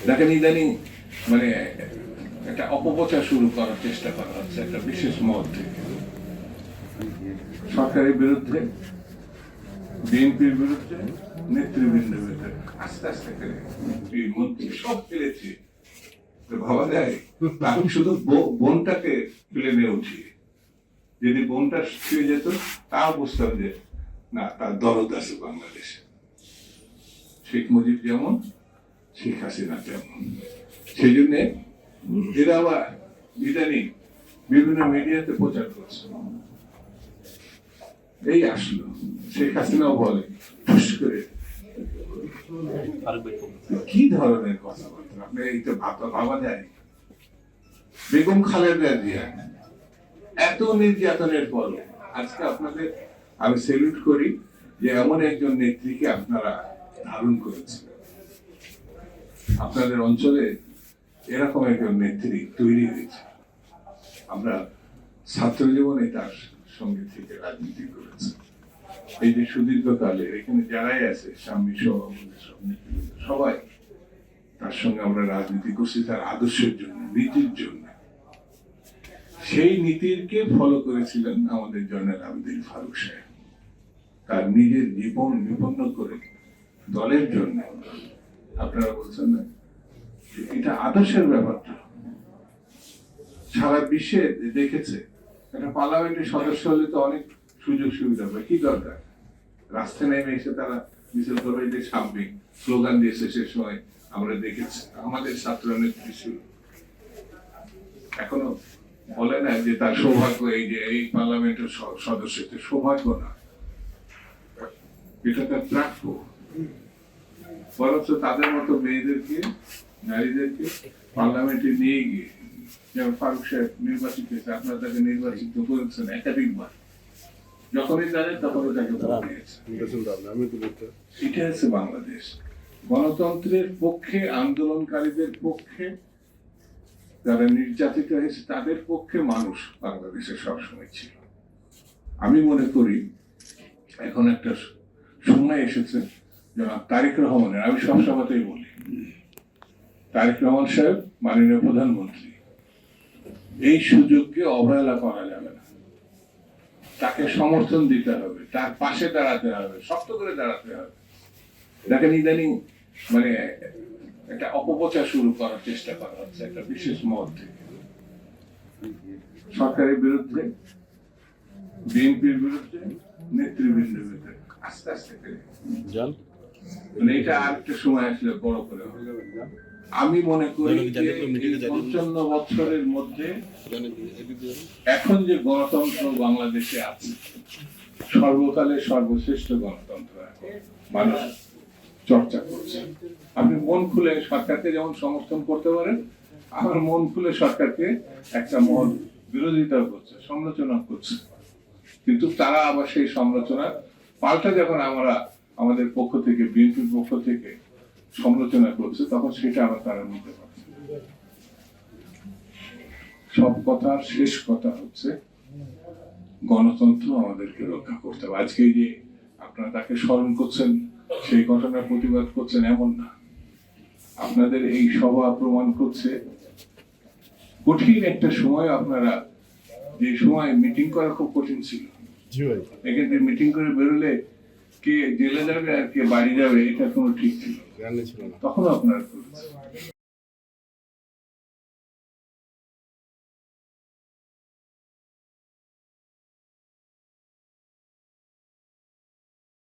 দেখেন ইদানিং মানে একটা অপপ্রচার শুরু করার চেষ্টা করা হচ্ছে একটা বিশেষ মত থেকে, সরকারের বিরুদ্ধে, বিএনপির বিরুদ্ধে, নেতৃবৃন্দের বিরুদ্ধে। আস্তে আস্তে করে মন্ত্রী সব ফেলেছে, ভাবা যায় আমি শুধু বোনটাকে তুলে নিয়ে উঠি, যদি বোনটা ছুঁয়ে যেত তাও বুঝতাম যে না, তার দরদ আছে বাংলাদেশে। শেখ মুজিব যেমন, শেখ হাসিনা তেমন। সেই জন্যে এরা আবার ইদানিং বিভিন্ন মিডিয়াতে প্রচার করছে, এই আসলো শেখ হাসিনাও বলে ঠুস করে। কি ধরনের কথাবার্তা আপনি এইটা ভাবা যায়? বেগম খালেদা জিয়া এত নির্যাতনের পর আজকে আপনাদের আমি সেলুট করি যে এমন একজন নেত্রীকে আপনারা ধারণ করেছেন। আপনাদের অঞ্চলে এরকম একজন নেত্রী তৈরি হয়েছে। আমরা ছাত্র জীবনে তার সঙ্গে থেকে রাজনীতি করেছি। এই যে সুদীর্ঘকালে এখানে যারাই আছে স্বামী সহ সবাই তার সঙ্গে আমরা রাজনীতি করছি তার আদর্শের জন্য, নীতির জন্য। সেই নীতিকে ফলো করেছিলেন আমাদের জয়নাল আবেদীন ফারুক সাহেব। তার নিজের জীবন বিপন্ন করে দলের জন্য। আপনারা বলছেন না এটা আদর্শের ব্যাপারটা সারা বিশ্বে দেখেছে। একটা পার্লামেন্টের সদস্য হলে তো অনেক সুযোগ সুবিধা পায়, কি দরকার? রাস্তায় নেমে এসে তারা মিছিল করবে, যে সাময়িক স্লোগান দিয়েছে সে সময় আমরা দেখেছি। আমাদের ছাত্র নেত্রী ছিল, এখনো বলে না যে তার সৌভাগ্য এই যে এই পার্লামেন্টের সদস্য, সৌভাগ্য না, এটা তার প্রাপ্য। বরঞ্চ তাদের মতো মেয়েদেরকে, নারীদেরকে পার্লামেন্টে নিয়ে গিয়ে, যেমন ফারুক সাহেব নির্বাচিত হয়েছে, আপনারা তাকে নির্বাচিত করেছেন একাধিকবার, যখনই জানেন তখনই তাকে ভোট দিয়েছে। এটা হচ্ছে বাংলাদেশ। গণতন্ত্রের পক্ষে, আন্দোলনকারীদের পক্ষে, যারা নির্যাতিত হয়েছে তাদের পক্ষে মানুষ বাংলাদেশে সবসময় ছিল। আমি মনে করি এখন একটা সময় এসেছে জনাব তারেক রহমানের, আমি সব সভাতেই বলি, তারেক রহমান সাহেব মাননীয় প্রধানমন্ত্রী, এই সুযোগকে অবহেলা করা যাবে না। তাকে সমর্থন দিতে হবে, তার পাশে দাঁড়াতে হবে, শক্ত করে দাঁড়াতে হবে। দেখেন ইদানিং মানে একটা অপপ্রচার শুরু করার চেষ্টা করা হচ্ছে একটা বিশেষ মত থেকে, সরকারের বিরুদ্ধে, বিএনপির বিরুদ্ধে, নেতৃবৃন্দের বিরুদ্ধে। আস্তে আস্তে করে মানে এটা আর একটা সময় আসলে বড় করে হবে। আমি মনে করি যে 55 বছরের মধ্যে এখন যে গণতন্ত্র বাংলাদেশে আছে, সর্বকালের সর্বশ্রেষ্ঠ গণতন্ত্র মানুষ চর্চা করছে। আপনি মন খুলে সরকারকে যেমন সমর্থন করতে পারেন, আমার মন খুলে সরকারকে একটা মন বিরোধিতা করছে, সমালোচনা করছে, কিন্তু তারা আবার সেই সমালোচনা পাল্টা যখন আমরা আমাদের পক্ষ থেকে, বিএনপির পক্ষ থেকে সমালোচনা করছে, তখন সেটা আবার তারা নিতে পারছে। সব কথার শেষ কথা হচ্ছে গণতন্ত্র আমাদেরকে রক্ষা করতে হবে। আজকে যে আপনারা তাকে স্মরণ করছেন, সেই ঘটনার প্রতিবাদ করছেন এমন না। আপনাদের এই সভা প্রমাণ করছে কঠিন একটা সময়, আপনারা যে সময় মিটিং করা খুব কঠিন ছিল, এখানে মিটিং করে বেরোলে কে জেলে যাবে আর কে বাড়ি যাবে এটা কোনো ঠিক ছিল, তখন আপনারা করেছেন।